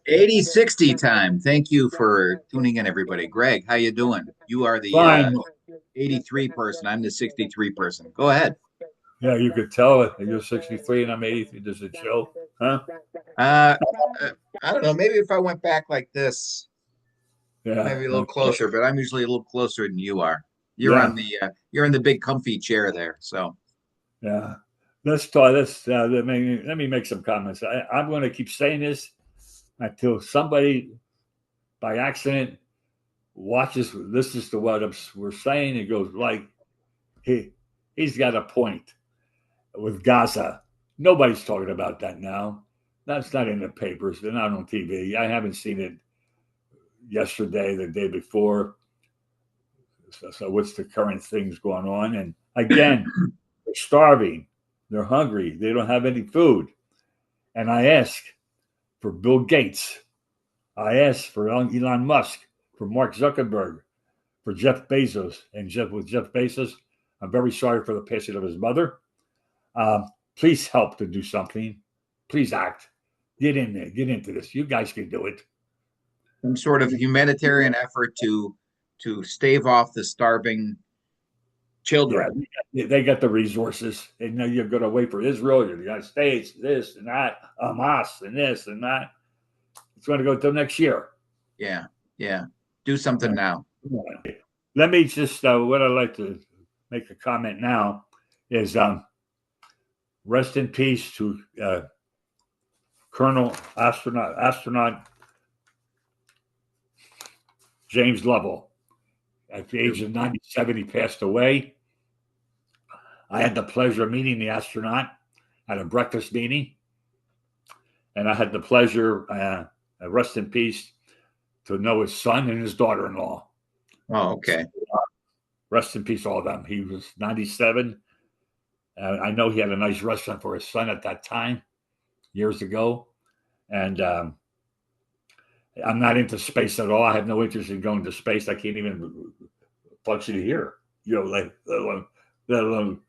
80-60 time. Thank you for tuning in, everybody. Greg, how you doing? You are the Fine. 83 person. I'm the 63 person. Go ahead. Yeah, you could tell it. You're 63 and I'm 83. Does it show? Huh? Uh, I don't know. Maybe if I went back like this, Yeah. maybe a little Okay. closer. But I'm usually a little closer than you are. Yeah. You're in the big comfy chair there. So Yeah. Let's talk. Let me make some comments. I'm going to keep saying this until somebody by accident listens to what we're saying and goes like, he, he's got a point with Gaza. Nobody's talking about that now. That's not in the papers. They're not on TV. I haven't seen it yesterday, the day before. So what's the current things going on? And again, they're starving, they're hungry, they don't have any food. And I ask for Bill Gates, I ask for Elon Musk, for Mark Zuckerberg, for Jeff Bezos, and with Jeff Bezos, I'm very sorry for the passing of his mother. Please help to do something. Please act. Get in there. Get into this. You guys can do it. some sort of humanitarian effort to stave off the starving Yeah, children. they got the resources. And now you're going to wait for Israel, the United States, this and that, Hamas, and this and that. It's going to go till next year. Yeah, yeah. Do something now. Let me just, what I'd like to make a comment now is rest in peace to Colonel astronaut James Lovell. At the age of 97, he passed away. I had the pleasure of meeting the astronaut at a breakfast meeting, and I had the pleasure, rest in peace, to know his son and his daughter-in-law. Oh, okay. So, rest in peace, all of them. He was 97. I know he had a nice restaurant for his son at that time, years ago. And I'm not into space at all. I have no interest in going to space. I can't even function here, like let alone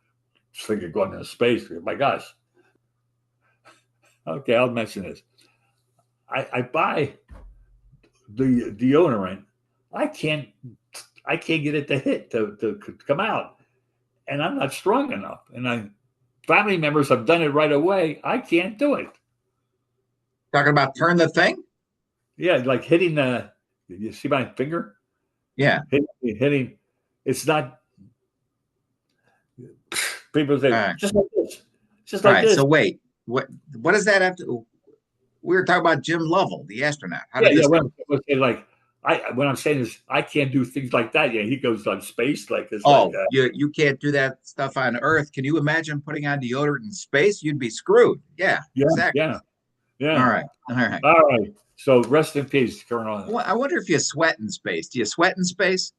think of going into space. My gosh. Okay, I'll mention this. I buy the deodorant. I can't get it to hit to come out, and I'm not strong enough. And family members have done it right away. I can't do it. Talking about turn the thing? Yeah, like hitting the. You see my finger? Yeah. Hitting. It's not. People say All right. just like this, just All like right. this. So wait, what does that have to? We were talking about Jim Lovell, the astronaut. How Yeah, did yeah. this come? When I'm saying is I can't do things like that. Yeah, he goes on space like it's like Oh, you can't do that stuff on Earth. Can you imagine putting on deodorant in space? You'd be screwed. Yeah, yeah, exactly. yeah, All yeah. right. All right. All right. So rest in peace, Colonel. I wonder if you sweat in space. Do you sweat in space?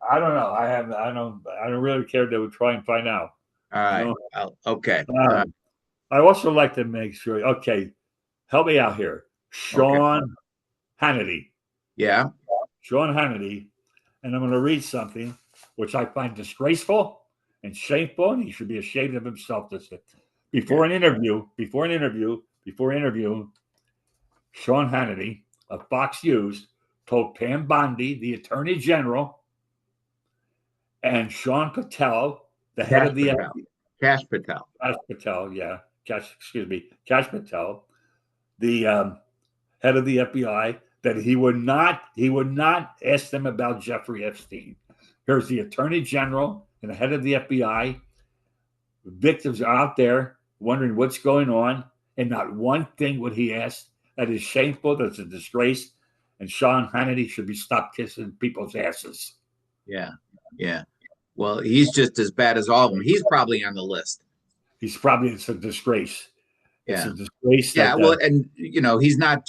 I don't know. I don't really care. They would try and find out. All right. No. Okay. I also like to make sure. Okay, help me out here, Okay. Sean Hannity. Yeah. Sean Hannity, and I'm going to read something which I find disgraceful and shameful, and he should be ashamed of himself. Before an interview, Sean Hannity of Fox News told Pam Bondi, the Attorney General, and Sean Patel, the head of the Patel. Kash Patel. Kash Patel, the head of the FBI, that he would not ask them about Jeffrey Epstein. Here's the Attorney General and the head of the FBI. Victims are out there wondering what's going on, and not one thing would he ask. That is shameful. That's a disgrace. And Sean Hannity should be stopped kissing people's asses. Yeah. Yeah. Well, he's just as bad as all of them. He's probably on the list. It's a disgrace. Yeah. It's a disgrace. Yeah. Well, and he's not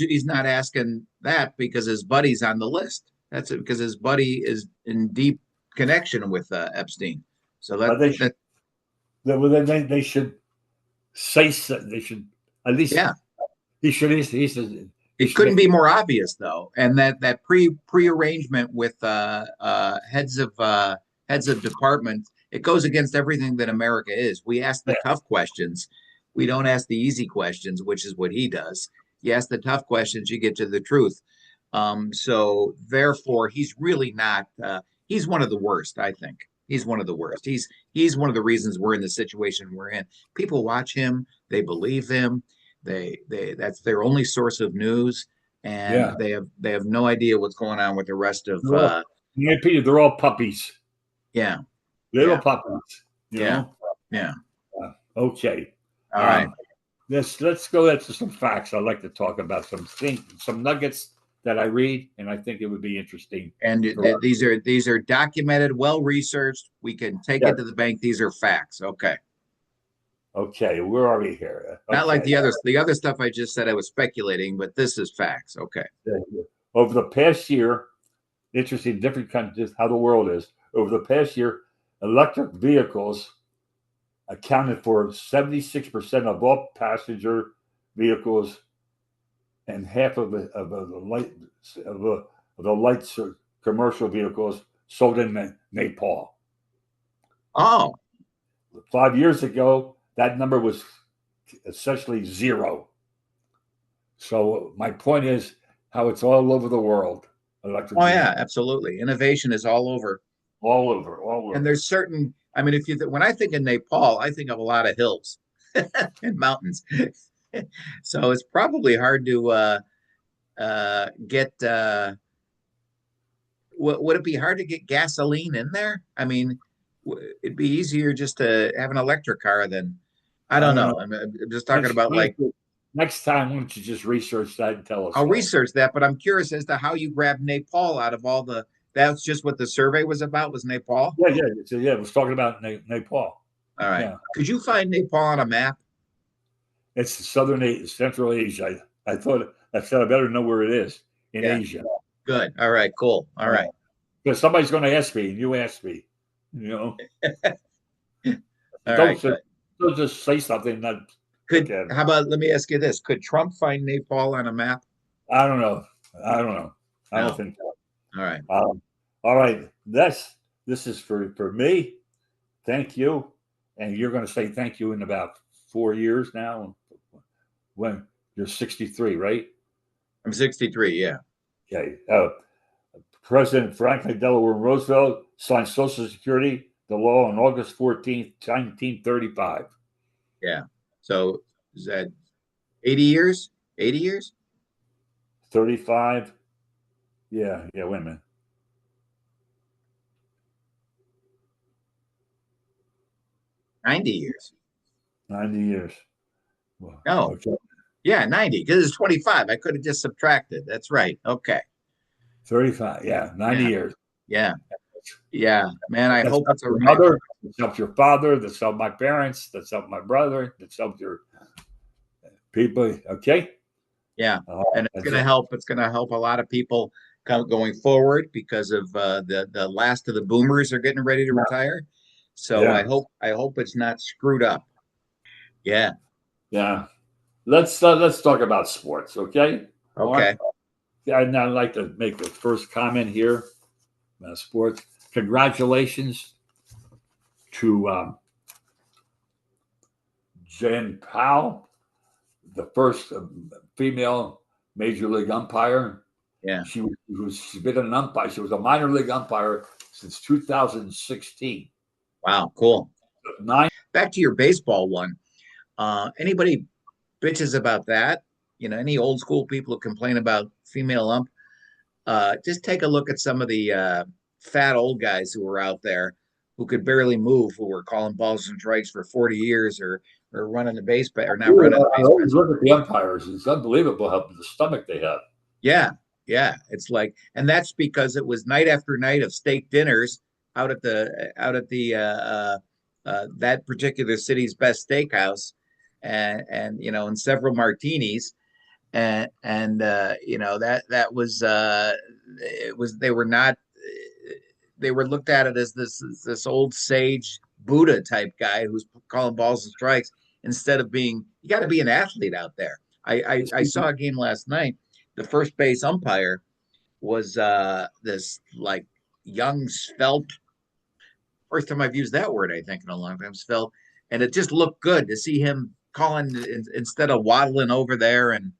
asking that because his buddy's on the list. That's it, because his buddy is in deep connection with Epstein. So they should say so. They should at least. Yeah. He should. It couldn't be more obvious, though, and that prearrangement with heads of department, it goes against everything that America is. We ask the tough questions, we don't ask the easy questions, which is what he does. You ask the tough questions, you get to the truth. So therefore, he's really not. He's one of the worst. I think he's one of the worst. He's one of the reasons we're in the situation we're in. People watch him. They believe him. They that's their only source of news, and Yeah. they have no idea what's going on with the rest of. They're all, they're all puppies, Yeah, little yeah, puppies, yeah, yeah. Okay. All right. Let's go into some facts. I'd like to talk about some things, some nuggets that I read, and I think it would be interesting. And these are documented, well researched. We can take Yeah. it to the bank. These are facts. Okay. Okay, where are we here? Okay. Not like the other stuff I just said I was speculating, but this is facts. Okay. Over the past year, interesting, different countries, how the world is. Over the past year, electric vehicles accounted for 76% of all passenger vehicles and half of the light commercial vehicles sold in Nepal. Oh, 5 years ago, that number was essentially zero. So my point is how it's all over the world. Electric oh vehicles. yeah, absolutely. Innovation is all over. All over. And there's certain. I mean, when I think of Nepal, I think of a lot of hills and mountains. So it's probably hard to get. Would it be hard to get gasoline in there? I mean, it'd be easier just to have an electric car than. I don't know. I'm just talking about like. Next time, why don't you just research that and tell us? I'll research that, but I'm curious as to how you grabbed Nepal out of all the. That's just what the survey was about. Was Nepal? Yeah. It was talking about Nepal. All right. Yeah. Could you find Nepal on a map? It's Central Asia. I thought I said I better know where it is in Asia. Good. All right. Cool. All right. Because somebody's going to ask me, and you ask me. All right. Don't just say something that. How about, let me ask you this. Could Trump find Nepal on a map? I don't know. I don't think so. All right. All right. This is for me. Thank you. And you're going to say thank you in about 4 years now when you're 63, right? I'm 63, yeah. Okay. President Franklin Delaware Roosevelt signed Social Security, the law, on August 14th, 1935. Yeah. So is that 80 years? 80 years? 35. Yeah, wait a minute. 90 years. 90 years. Well, oh, okay. Yeah, 90, because it's 25. I could have just subtracted. That's right. Okay. 35. Yeah, 90 years. Yeah. Yeah. Man, I hope it's a mother. That's helped your father. That's helped my parents. That's helped my brother. That's helped your people. Okay. Yeah. And it's going to help. It's going to help a lot of people going forward because of the last of the boomers are getting ready to retire. So I hope it's not screwed up. Yeah. Yeah. Let's talk about sports, okay? Okay. I'd now like to make the first comment here about sports. Congratulations to Jen Powell, the first female major league umpire. Yeah. She's been an umpire. She was a minor league umpire since 2016. Wow, cool. 9. Back to your baseball one. Anybody bitches about that? Any old school people who complain about female ump, just take a look at some of the fat old guys who were out there who could barely move, who were calling balls and strikes for 40 years or running the base or not running the base. I always look at the umpires. It's unbelievable how the stomach they have. Yeah. Yeah. It's like, and that's because it was night after night of steak dinners out at the that particular city's best steakhouse and and several martinis. And that was they were looked at it as this old sage Buddha type guy who's calling balls and strikes instead of you got to be an athlete out there. I saw a game last night. The first base umpire was this like young svelte. First time I've used that word, I think, in a long time, svelte, and it just looked good to see him calling instead of waddling over there and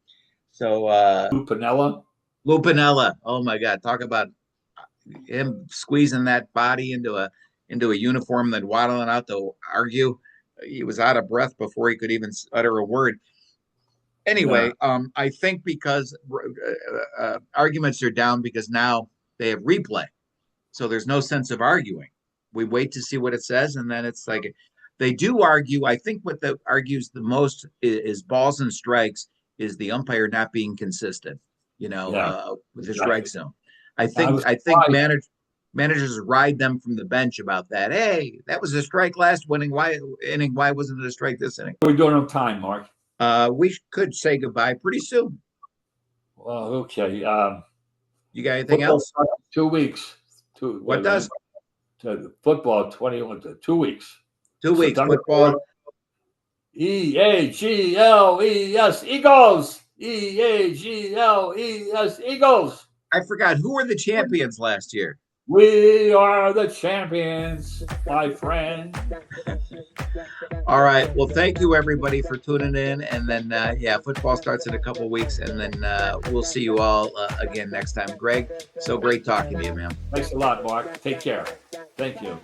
So Lou Piniella. Lou Piniella, oh my God, talk about him squeezing that body into a uniform, then waddling out to argue. He was out of breath before he could even utter a word. Anyway, I think because arguments are down because now they have replay, so there's no sense of arguing. We wait to see what it says, and then it's like they do argue. I think what the argues the most is balls and strikes is the umpire not being consistent. With the strike zone. I think managers ride them from the bench about that. Hey, that was a strike last inning. Why wasn't it a strike this inning? We're doing on time, Mark. We could say goodbye pretty soon. Well, okay. You got anything else? 2 weeks. What does? Football 21 2 weeks. 2 weeks. Football. EAGLES Eagles. EAGLES Eagles. I forgot, who were the champions last year? We are the champions, my friend. All right. Well, thank you everybody for tuning in. And then, football starts in a couple weeks, and then we'll see you all again next time. Greg, so great talking to you, man. Thanks a lot, Mark. Take care. Thank you.